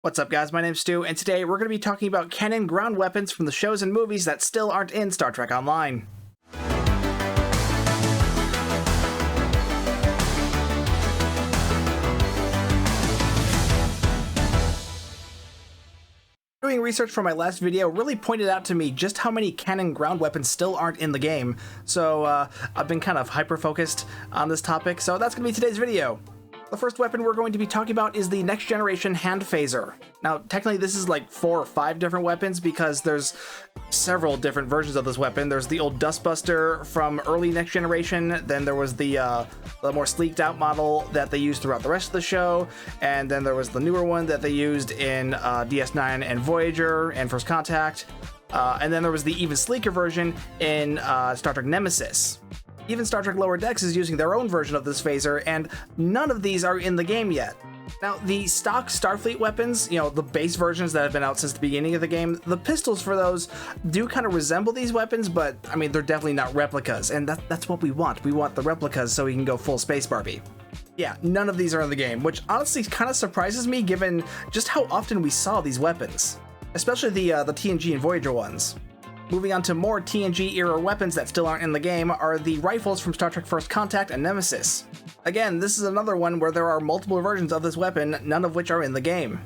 What's up, guys? My name's Stu, and today we're going to be talking about canon ground weapons from the shows and movies that still aren't in Star Trek Online. Doing research for my last video really pointed out to me just how many canon ground weapons still aren't in the game, so I've been kind of hyper-focused on this topic, so that's going to be today's video. The first weapon we're going to be talking about is the Next Generation Hand Phaser. Now, technically this is like 4 or 5 different weapons because there's several different versions of this weapon. There's the old Dustbuster from early Next Generation, then there was the more sleeked out model that they used throughout the rest of the show, and then there was the newer one that they used in DS9 and Voyager and First Contact, and then there was the even sleeker version in Star Trek Nemesis. Even Star Trek Lower Decks is using their own version of this phaser, and none of these are in the game yet. Now, the stock Starfleet weapons, the base versions that have been out since the beginning of the game, the pistols for those do kind of resemble these weapons, but, I mean, they're definitely not replicas, and that's what we want. We want the replicas so we can go full Space Barbie. Yeah, none of these are in the game, which honestly kind of surprises me given just how often we saw these weapons, especially the TNG and Voyager ones. Moving on to more TNG-era weapons that still aren't in the game are the rifles from Star Trek First Contact and Nemesis. Again, this is another one where there are multiple versions of this weapon, none of which are in the game.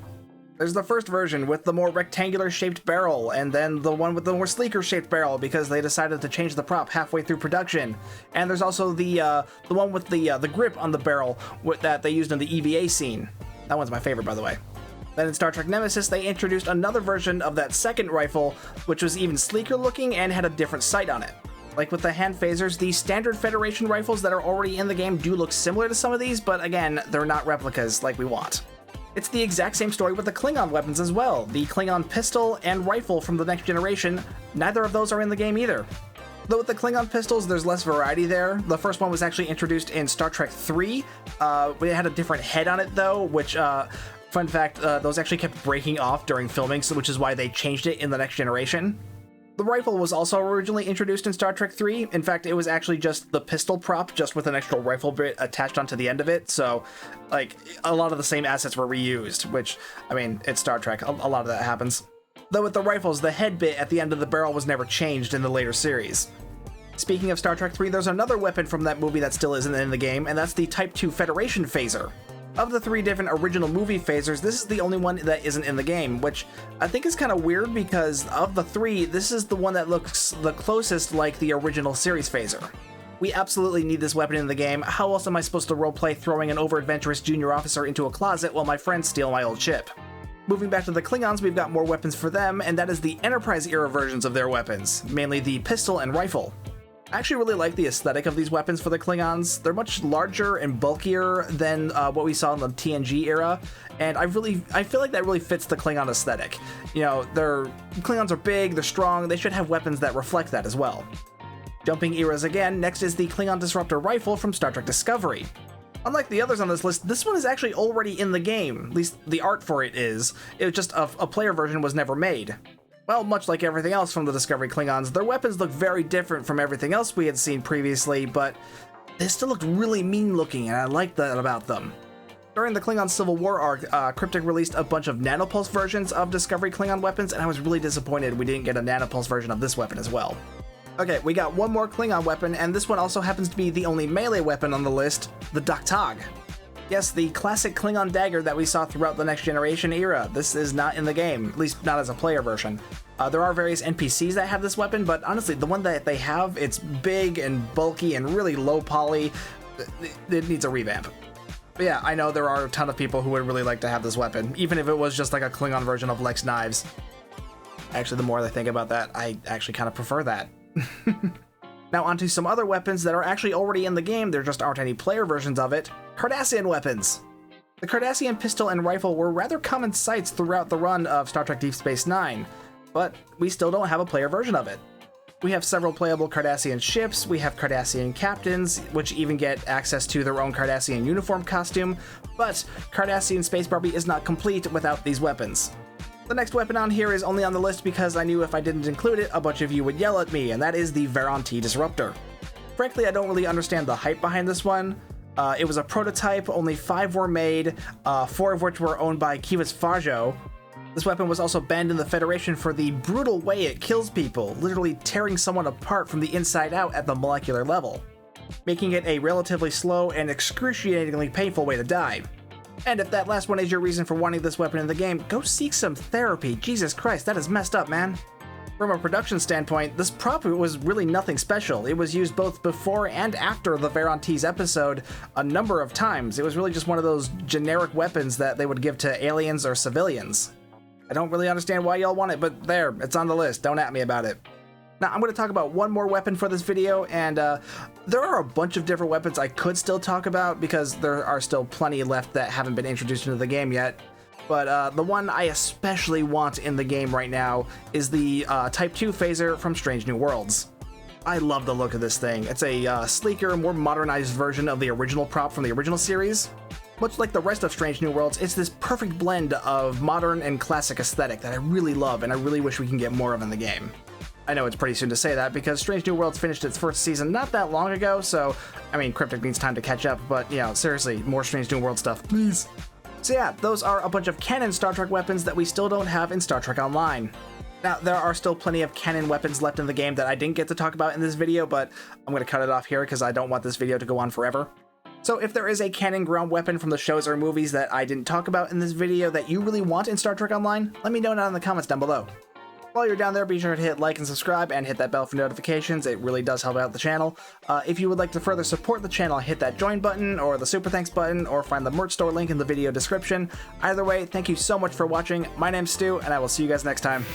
There's the first version with the more rectangular-shaped barrel, and then the one with the more sleeker-shaped barrel because they decided to change the prop halfway through production. And there's also the one with the grip on the barrel that they used in the EVA scene. That one's my favorite, by the way. Then in Star Trek Nemesis, they introduced another version of that second rifle, which was even sleeker looking and had a different sight on it. Like with the hand phasers, the standard Federation rifles that are already in the game do look similar to some of these, but again, they're not replicas like we want. It's the exact same story with the Klingon weapons as well. The Klingon pistol and rifle from the Next Generation, neither of those are in the game either. Though with the Klingon pistols, there's less variety there. The first one was actually introduced in Star Trek 3. It had a different head on it though, which fun fact, those actually kept breaking off during filming, which is why they changed it in the Next Generation. The rifle was also originally introduced in Star Trek 3. In fact, it was actually just the pistol prop, just with an extra rifle bit attached onto the end of it. So, like, a lot of the same assets were reused, which, I mean, it's Star Trek. A lot of that happens. Though with the rifles, the head bit at the end of the barrel was never changed in the later series. Speaking of Star Trek 3, there's another weapon from that movie that still isn't in the game, and that's the Type 2 Federation phaser. Of the 3 different original movie phasers, this is the only one that isn't in the game, which I think is kind of weird because of the 3, this is the one that looks the closest like the original series phaser. We absolutely need this weapon in the game. How else am I supposed to roleplay throwing an over-adventurous junior officer into a closet while my friends steal my old ship? Moving back to the Klingons, we've got more weapons for them, and that is the Enterprise-era versions of their weapons, mainly the pistol and rifle. I actually really like the aesthetic of these weapons for the Klingons. They're much larger and bulkier than what we saw in the TNG era, and I feel like that really fits the Klingon aesthetic. Klingons are big, they're strong, they should have weapons that reflect that as well. Jumping eras again, next is the Klingon Disruptor Rifle from Star Trek Discovery. Unlike the others on this list, this one is actually already in the game, at least the art for it is. It was just a player version was never made. Well, much like everything else from the Discovery Klingons, their weapons look very different from everything else we had seen previously, but they still looked really mean-looking, and I liked that about them. During the Klingon Civil War arc, Cryptic released a bunch of nanopulse versions of Discovery Klingon weapons, and I was really disappointed we didn't get a nanopulse version of this weapon as well. Okay, we got one more Klingon weapon, and this one also happens to be the only melee weapon on the list, the Daktag. Yes, the classic Klingon dagger that we saw throughout the Next Generation era. This is not in the game, at least not as a player version. There are various NPCs that have this weapon, but honestly, the one that they have, it's big and bulky and really low poly. It needs a revamp. But yeah, I know there are a ton of people who would really like to have this weapon, even if it was just like a Klingon version of Lex Knives. Actually, the more I think about that, I actually kind of prefer that. Now onto some other weapons that are actually already in the game, there just aren't any player versions of it. Cardassian weapons! The Cardassian pistol and rifle were rather common sights throughout the run of Star Trek Deep Space Nine, but we still don't have a player version of it. We have several playable Cardassian ships, we have Cardassian captains, which even get access to their own Cardassian uniform costume, but Cardassian Space Barbie is not complete without these weapons. The next weapon on here is only on the list because I knew if I didn't include it, a bunch of you would yell at me, and that is the Veron T Disruptor. Frankly, I don't really understand the hype behind this one. It was a prototype, only 5 were made, 4 of which were owned by Kivas Fajo. This weapon was also banned in the Federation for the brutal way it kills people, literally tearing someone apart from the inside out at the molecular level, making it a relatively slow and excruciatingly painful way to die. And if that last one is your reason for wanting this weapon in the game, go seek some therapy. Jesus Christ, that is messed up, man. From a production standpoint, this prop was really nothing special. It was used both before and after the Verontes episode a number of times. It was really just one of those generic weapons that they would give to aliens or civilians. I don't really understand why y'all want it, but there, it's on the list. Don't at me about it. Now, I'm going to talk about one more weapon for this video, and there are a bunch of different weapons I could still talk about because there are still plenty left that haven't been introduced into the game yet. But the one I especially want in the game right now is the Type 2 phaser from Strange New Worlds. I love the look of this thing. It's a sleeker, more modernized version of the original prop from the original series. Much like the rest of Strange New Worlds, it's this perfect blend of modern and classic aesthetic that I really love and I really wish we can get more of in the game. I know it's pretty soon to say that because Strange New Worlds finished its first season not that long ago, so, I mean, Cryptic needs time to catch up, but, you know, seriously, more Strange New World stuff, please. So yeah, those are a bunch of canon Star Trek weapons that we still don't have in Star Trek Online. Now, there are still plenty of canon weapons left in the game that I didn't get to talk about in this video, but I'm going to cut it off here because I don't want this video to go on forever. So if there is a canon ground weapon from the shows or movies that I didn't talk about in this video that you really want in Star Trek Online, let me know down in the comments down below. While you're down there, be sure to hit like and subscribe and hit that bell for notifications. It really does help out the channel. If you would like to further support the channel, hit that join button or the super thanks button or find the merch store link in the video description. Either way, thank you so much for watching. My name's Stu, and I will see you guys next time.